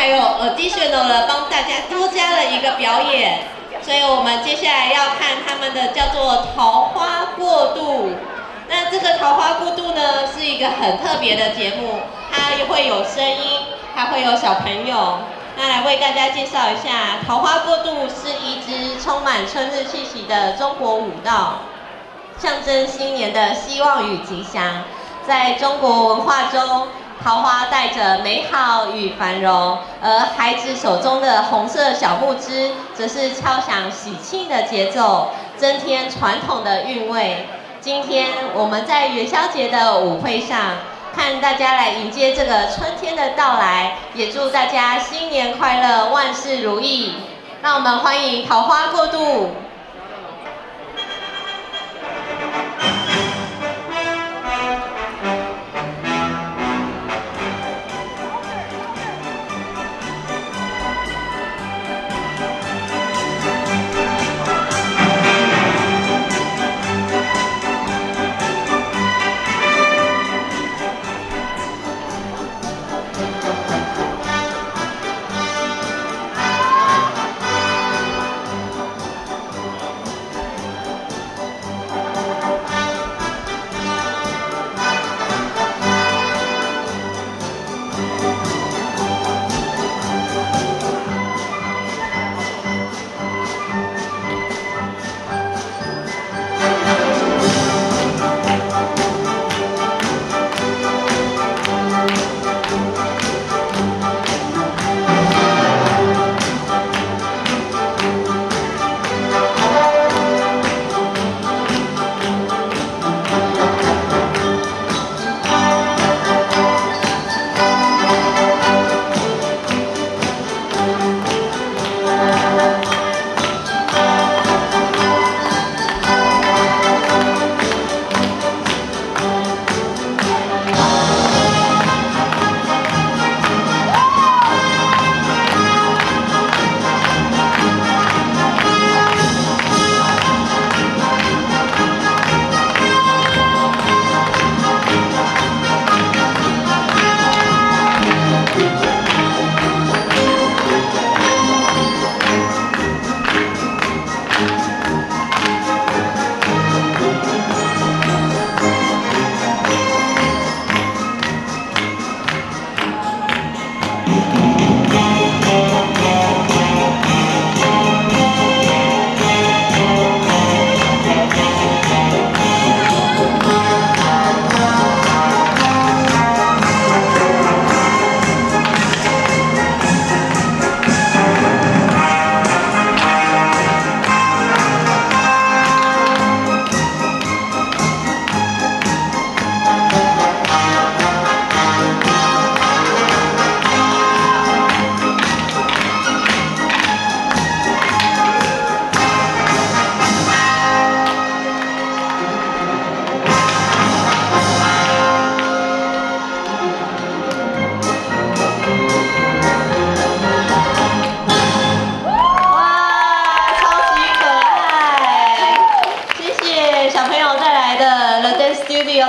还有additional 的帮大家多加了一个表演，所以我们接下来要看他们的叫做桃花过渡。那这个桃花过渡呢，是一个很特别的节目，它也会有声音，还会有小朋友。那来为大家介绍一下，桃花过渡是一支充满春日气息的中国舞蹈，象征新年的希望与吉祥。在中国文化中，桃花带着美好与繁荣，而孩子手中的红色小木枝，则是敲响喜庆的节奏，增添传统的韵味。今天我们在元宵节的舞会上，看大家来迎接这个春天的到来，也祝大家新年快乐，万事如意。让我们欢迎桃花过渡。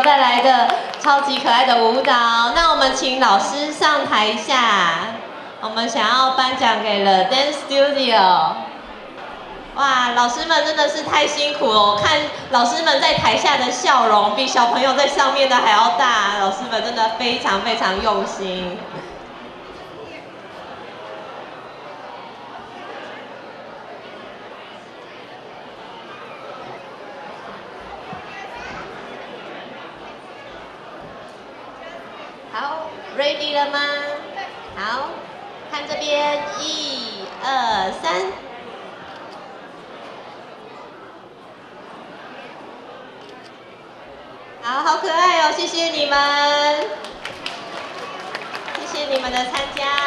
带来的超级可爱的舞蹈，那我们请老师上台一下，我们想要颁奖给了 Dance Studio。哇，老师们真的是太辛苦了，我看老师们在台下的笑容比小朋友在上面的还要大，老师们真的非常非常用心。好 ，ready 了吗？好，看这边，1、2、3。好，好可爱哦！谢谢你们，谢谢你们的参加。